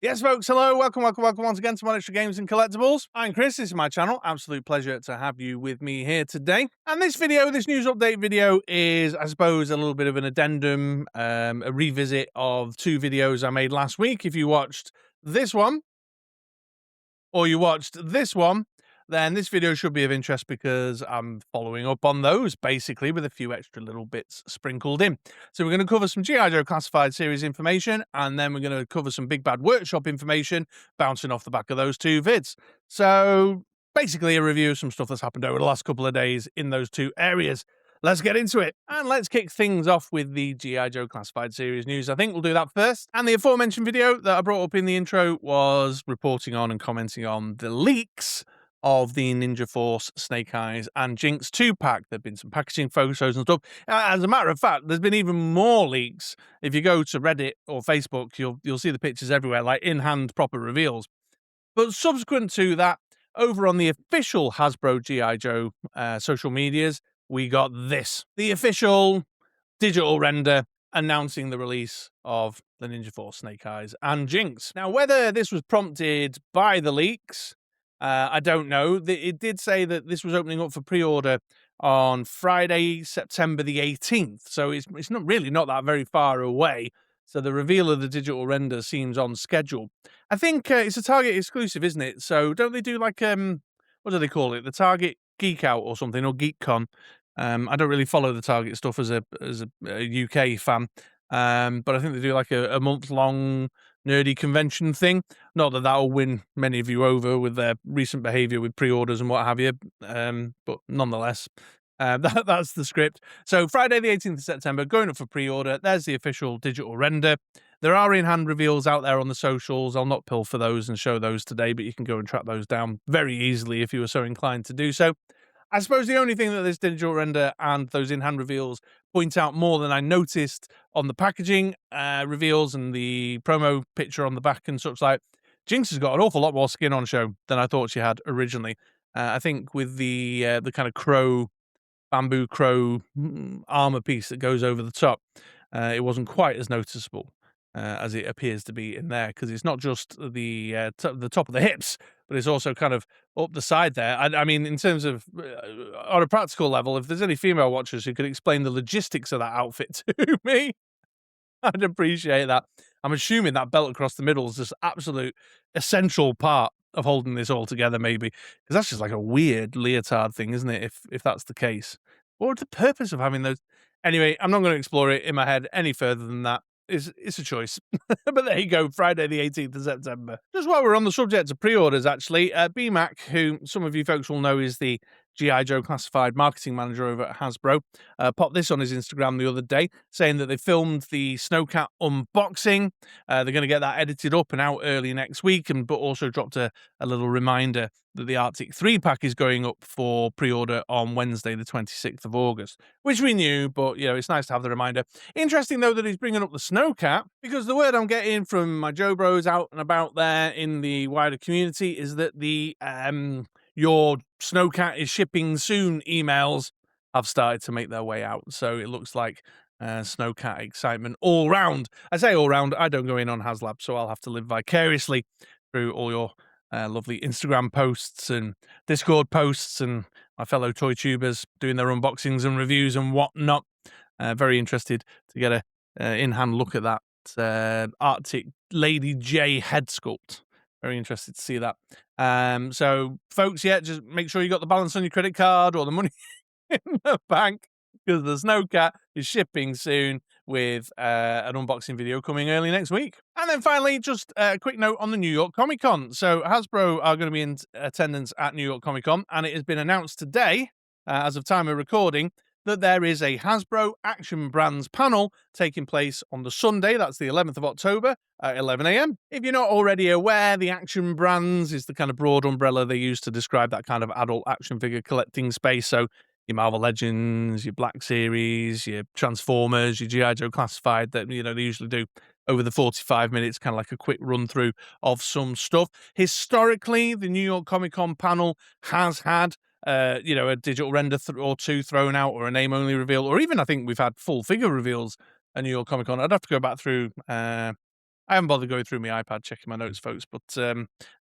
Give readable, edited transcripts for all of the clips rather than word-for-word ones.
Yes, folks, hello, welcome once again to MoDXtra Games and Collectibles. I'm Chris, this is my channel. Absolute pleasure to have you with me here today. And this video, this news update video is, I suppose, a little bit of an addendum, a revisit of two videos I made last week. If you watched this one, or you watched this one, then this video should be of interest because I'm following up on those, basically, with a few extra little bits sprinkled in. So we're going to cover some G.I. Joe Classified Series information, and then we're going to cover some Big Bad Workshop information, bouncing off the back of those two vids. So basically a review of some stuff that's happened over the last couple of days in those two areas. Let's get into it. And let's kick things off with the G.I. Joe Classified Series news. I think we'll do that first. And the aforementioned video that I brought up in the intro was reporting on and commenting on the leaks of the Ninja Force, Snake Eyes, and Jinx 2-pack. There have been some packaging photos and stuff. As a matter of fact, there's been even more leaks. If you go to Reddit or Facebook, you'll see the pictures everywhere, like in-hand proper reveals. But subsequent to that, over on the official Hasbro G.I. Joe social medias, we got this. The official digital render announcing the release of the Ninja Force, Snake Eyes, and Jinx. Now, whether this was prompted by the leaks, I don't know. It did say that this was opening up for pre-order on Friday, September the 18th. So it's not really not that very far away. So the reveal of the digital render seems on schedule. I think it's a Target exclusive, isn't it? So don't they do like, what do they call it? The Target Geek Out or something, or GeekCon? I don't really follow the Target stuff as a UK fan. But I think they do like a month-long nerdy convention thing. Not that that'll win many of you over with their recent behaviour with pre-orders and what have you, but nonetheless, that's the script. So Friday the 18th of September, going up for pre-order. There's the official digital render. There are in-hand reveals out there on the socials. I'll not pill for those and show those today, but you can go and track those down very easily if you were so inclined to do so. I suppose the only thing that this digital render and those in-hand reveals point out more than I noticed on the packaging reveals and the promo picture on the back and such like, Jinx has got an awful lot more skin on show than I thought she had originally. I think with the kind of bamboo crow armor piece that goes over the top, it wasn't quite as noticeable as it appears to be in there, because it's not just the top of the hips, but it's also kind of up the side there. I mean, in terms of on a practical level, if there's any female watchers who could explain the logistics of that outfit to me, I'd appreciate that. I'm assuming that belt across the middle is just absolute essential part of holding this all together, maybe, because that's just like a weird leotard thing, isn't it? If that's the case, what would the purpose of having those? Anyway, I'm not going to explore it in my head any further than that. It's a choice. But there you go, Friday the 18th of September. Just while we're on the subject of pre-orders, actually, BMac, who some of you folks will know is the G.I. Joe Classified marketing manager over at Hasbro, popped this on his Instagram the other day, saying that they filmed the Snowcat unboxing. They're going to get that edited up and out early next week, but also dropped a little reminder that the Arctic 3-pack is going up for pre-order on Wednesday, the 26th of August, which we knew, but, you know, it's nice to have the reminder. Interesting, though, that he's bringing up the Snowcat, because the word I'm getting from my Joe Bros out and about there in the wider community is that the your Snowcat is shipping soon emails have started to make their way out. So it looks like Snowcat excitement all round. I say all round, I don't go in on HasLab, so I'll have to live vicariously through all your lovely Instagram posts and Discord posts and my fellow toy tubers doing their unboxings and reviews and whatnot. Very interested to get a in-hand look at that Arctic Lady J head sculpt. Very interested to see that. So, folks, yeah, just make sure you got the balance on your credit card or the money in the bank, because the Snowcat is shipping soon with an unboxing video coming early next week. And then finally, just a quick note on the New York Comic Con. So Hasbro are going to be in attendance at New York Comic Con, and it has been announced today, as of time of recording, that there is a Hasbro Action Brands panel taking place on the Sunday, that's the 11th of October, at 11 a.m. If you're not already aware, the Action Brands is the kind of broad umbrella they use to describe that kind of adult action figure collecting space. So your Marvel Legends, your Black Series, your Transformers, your G.I. Joe Classified, that, you know, they usually do over the 45 minutes, kind of like a quick run through of some stuff. Historically, the New York Comic Con panel has had you know, a digital render or two thrown out, or a name only reveal, or even I think we've had full figure reveals at New York Comic Con. I'd have to go back through I haven't bothered going through my iPad checking my notes, folks, but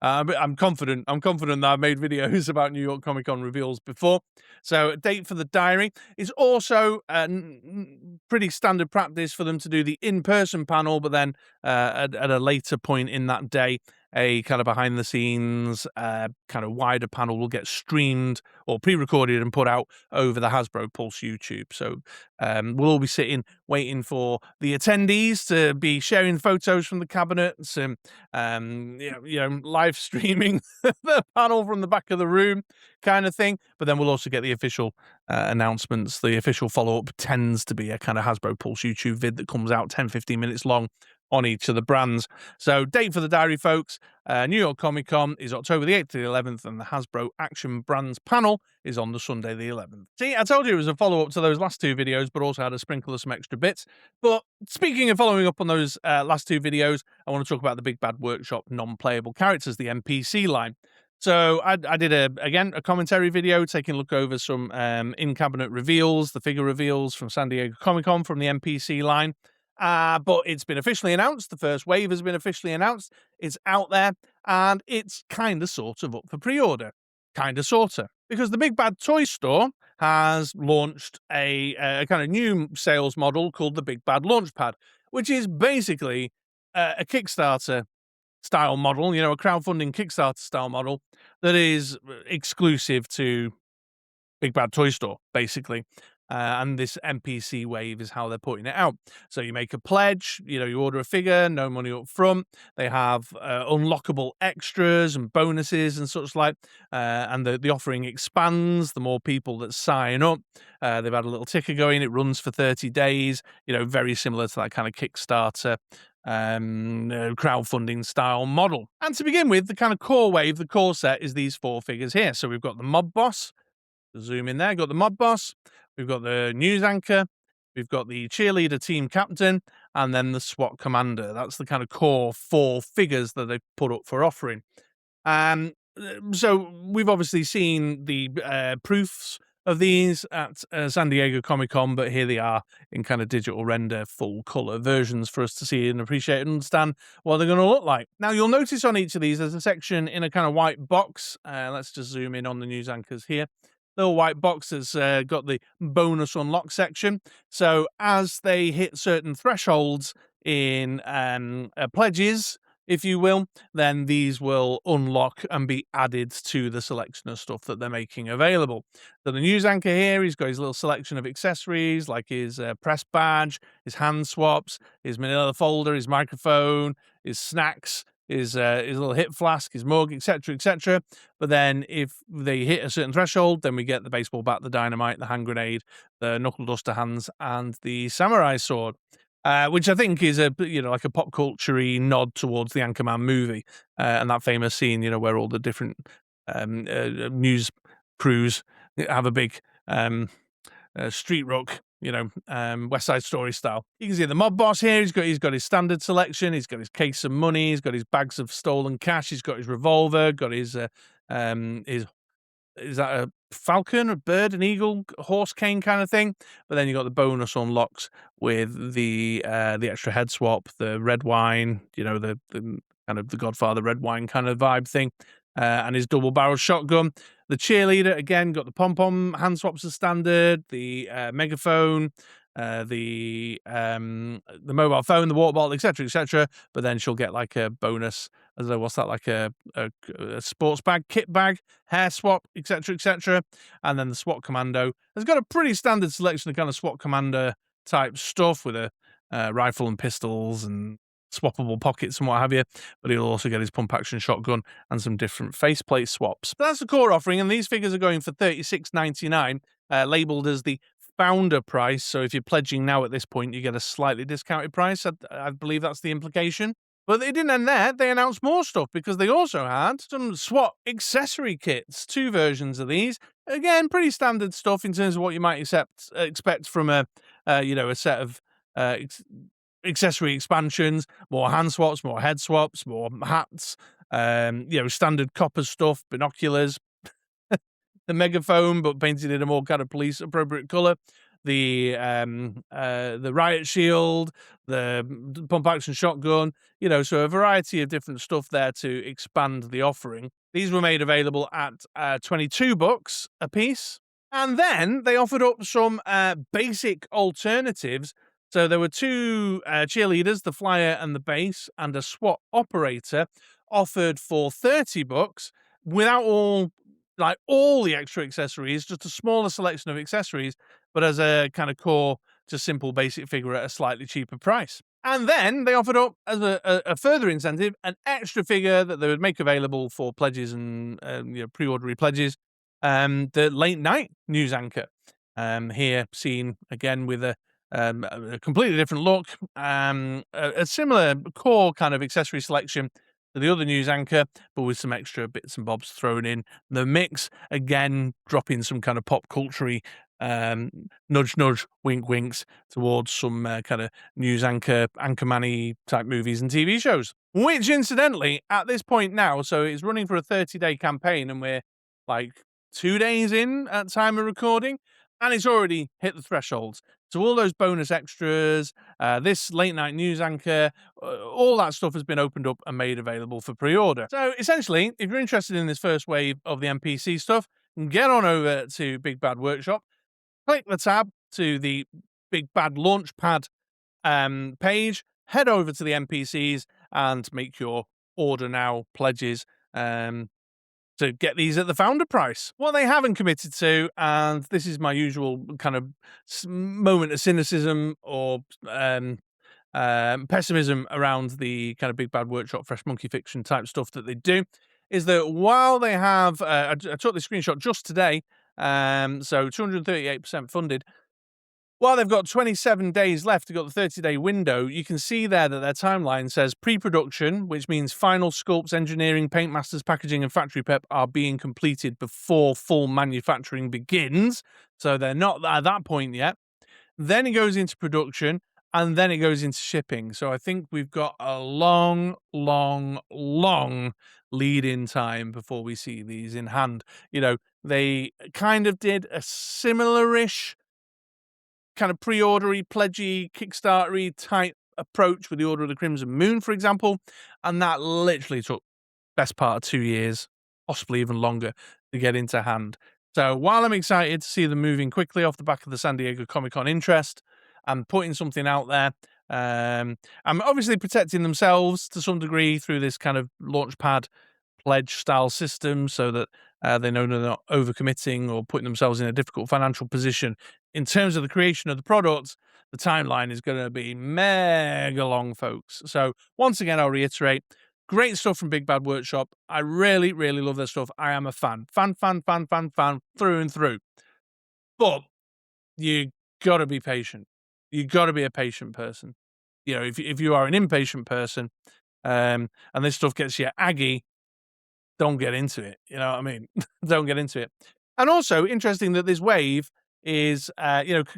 I'm confident. I'm confident that I've made videos about New York Comic Con reveals before. So, date for the diary is also pretty standard practice for them to do the in-person panel, but then at a later point in that day, a kind of behind the scenes, kind of wider panel will get streamed or pre-recorded and put out over the Hasbro Pulse YouTube. So we'll all be sitting waiting for the attendees to be sharing photos from the cabinets and live streaming the panel from the back of the room kind of thing. But then we'll also get the official announcements. The official follow-up tends to be a kind of Hasbro Pulse YouTube vid that comes out 10-15 minutes long on each of the brands. So date for the diary, folks. New York Comic Con is October the 8th to the 11th, and the Hasbro Action Brands panel is on the Sunday the 11th. See, I told you it was a follow-up to those last two videos, but also had a sprinkle of some extra bits. But speaking of following up on those last two videos, I want to talk about the Big Bad Workshop non-playable characters, the NPC line. So I did, a commentary video taking a look over some in-cabinet reveals, the figure reveals from San Diego Comic-Con from the NPC line. But it's been officially announced. The first wave has been officially announced. It's out there, and it's kind of sort of up for pre-order. Kind of sort of. Because the Big Bad Toy Store has launched a kind of new sales model called the Big Bad Launchpad, which is basically a Kickstarter style model, a crowdfunding Kickstarter style model that is exclusive to Big Bad Toy Store, basically. And this NPC wave is how they're putting it out. So you make a pledge, you order a figure, no money up front. They have unlockable extras and bonuses and such like. And the offering expands the more people that sign up. They've had a little ticker going. It runs for 30 days, very similar to that kind of Kickstarter crowdfunding style model. And to begin with, the kind of core wave, the core set is these four figures here. So we've got the Mob Boss. Zoom in there. Got the Mob Boss. We've got the news anchor. We've got the cheerleader team captain, and then the SWAT commander. That's the kind of core four figures that they've put up for offering. So we've obviously seen the proofs of these at San Diego Comic-Con, but here they are in kind of digital render, full color versions for us to see and appreciate and understand what they're going to look like. Now, you'll notice on each of these, there's a section in a kind of white box. Let's just zoom in on the news anchors here. Little white box has got the bonus unlock section. So as they hit certain thresholds in pledges, if you will, then these will unlock and be added to the selection of stuff that they're making available. So the news anchor here, he's got his little selection of accessories like his press badge, his hand swaps, his manila folder, his microphone, his snacks, his little hip flask, his mug, etc., etc. But then if they hit a certain threshold, then we get the baseball bat, the dynamite, the hand grenade, the knuckle duster hands, and the samurai sword. Which I think is like a pop culture-y nod towards the Anchorman movie and that famous scene, where all the different news crews have a big street rock, West Side Story style. You can see the Mob Boss here. He's got his standard selection. He's got his case of money. He's got his bags of stolen cash. He's got his revolver. Got his is that a falcon, a bird, an eagle, horse cane kind of thing? But then you got the bonus unlocks with the extra head swap, the red wine, the kind of the Godfather red wine kind of vibe thing, and his double barrel shotgun. The cheerleader again got the pom pom hand swaps as standard, the megaphone, the mobile phone, the water bottle, etc., but then she'll get like a bonus, what's that, like a sports bag, kit bag, hair swap, etc., and then the SWAT commando has got a pretty standard selection of kind of SWAT commander type stuff with a rifle and pistols and swappable pockets and what have you, but he'll also get his pump action shotgun and some different faceplate swaps. But that's the core offering, and these figures are going for $36.99, labeled as the founder price. So if you're pledging now at this point, you get a slightly discounted price. I believe that's the implication. But they didn't end there. They announced more stuff because they also had some SWAT accessory kits, 2 versions of these. Again, pretty standard stuff in terms of what you might expect from a set of accessory expansions, more hand swaps, more head swaps, more hats, standard copper stuff, binoculars, the megaphone, but painted in a more kind of police appropriate color. the riot shield, the pump action shotgun, so a variety of different stuff there to expand the offering. These were made available at 22 bucks a piece. And then they offered up some basic alternatives. So there were two cheerleaders, the flyer and the base, and a SWAT operator offered for 30 bucks without all the extra accessories, just a smaller selection of accessories, but as a kind of core, just simple basic figure at a slightly cheaper price. And then they offered up as a further incentive an extra figure that they would make available for pledges and pre-ordery pledges. The late night news anchor, here seen again with a completely different look, a similar core kind of accessory selection to the other news anchor, but with some extra bits and bobs thrown in the mix. Again, dropping some kind of pop culture-y nudge, nudge, wink, winks towards some kind of news anchorman-y type movies and TV shows. Which, incidentally, at this point now, so it's running for a 30-day campaign, and we're like 2 days in at time of recording, and it's already hit the thresholds. So all those bonus extras, this late night news anchor, all that stuff has been opened up and made available for pre-order. So essentially, if you're interested in this first wave of the NPC stuff, get on over to Big Bad Workshop, click the tab to the Big Bad Launchpad page, head over to the NPCs and make your order now pledges to get these at the founder price. What they haven't committed to, and this is my usual kind of moment of cynicism or pessimism around the kind of Big Bad Workshop Fresh Monkey Fiction type stuff that they do, is that while they have, I took the screenshot just today, so 238% funded, while they've got 27 days left to go the 30-day window, you can see there that their timeline says pre-production, which means final sculpts, engineering, paint masters, packaging, and factory prep are being completed before full manufacturing begins. So they're not at that point yet. Then it goes into production, and then it goes into shipping. So I think we've got a long, long, long lead-in time before we see these in hand. They kind of did a similar-ish kind of pre-ordery, pledgy, Kickstartery type approach with the Order of the Crimson Moon, for example, and that literally took best part of 2 years, possibly even longer, to get into hand. So while I'm excited to see them moving quickly off the back of the San Diego Comic-Con interest and putting something out there, I'm obviously protecting themselves to some degree through this kind of Launchpad pledge style system so that they know they're not overcommitting or putting themselves in a difficult financial position. In terms of the creation of the products, the timeline is going to be mega long, folks. So once again, I'll reiterate, great stuff from Big Bad Workshop. I really, really love their stuff. I am a fan through and through. But you got to be patient. You got to be a patient person. If you are an impatient person, and this stuff gets you aggy, don't get into it. You know what I mean? Don't get into it. And also interesting that this wave is,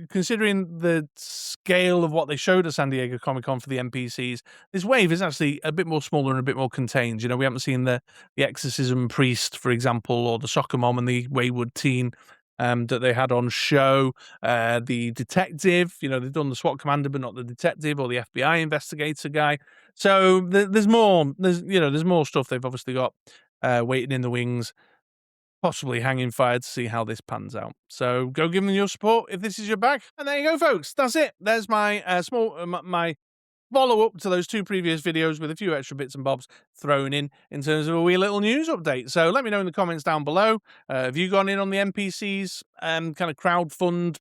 considering the scale of what they showed at San Diego Comic-Con for the NPCs, this wave is actually a bit more smaller and a bit more contained. We haven't seen the Exorcism Priest, for example, or the Soccer Mom and the Wayward Teen that they had on show. The detective, they've done the SWAT commander, but not the detective or the FBI investigator guy. So there's more. There's more stuff they've obviously got waiting in the wings, possibly hanging fire to see how this pans out. So go give them your support if this is your bag. And there you go, folks. That's it. There's my my follow-up to those two previous videos with a few extra bits and bobs thrown in terms of a wee little news update. So let me know in the comments down below. Have you gone in on the NPCs kind of crowdfund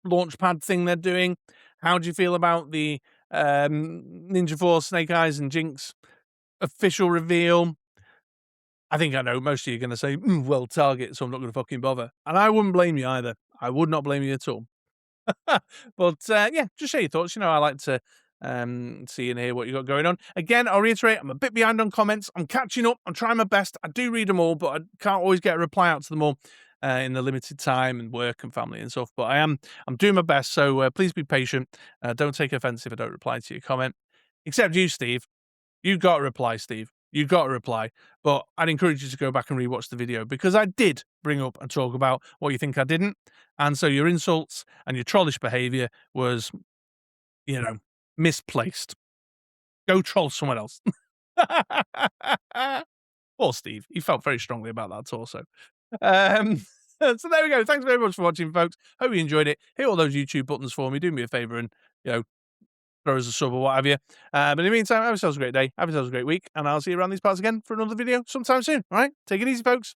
launchpad thing they're doing? How do you feel about the Ninja Force, Snake Eyes, and Jinx official reveal? I think I know most of you are going to say, well, Target, so I'm not going to fucking bother. And I wouldn't blame you either. I would not blame you at all. But yeah, just share your thoughts. I like to see and hear what you got going on. Again, I'll reiterate, I'm a bit behind on comments. I'm catching up. I'm trying my best. I do read them all, but I can't always get a reply out to them all in the limited time and work and family and stuff. But I'm doing my best. So please be patient. Don't take offense if I don't reply to your comment. Except you, Steve. You got a reply, Steve. you got to reply. But I'd encourage you to go back and rewatch the video, because I did bring up and talk about what you think I didn't. And so your insults and your trollish behavior was, misplaced. Go troll someone else. Poor Steve. He felt very strongly about that torso. So there we go. Thanks very much for watching, folks. Hope you enjoyed it. Hit all those YouTube buttons for me. Do me a favor and, throw us a sub or what have you. But in the meantime, have yourselves a great day. Have yourselves a great week. And I'll see you around these parts again for another video sometime soon. All right? Take it easy, folks.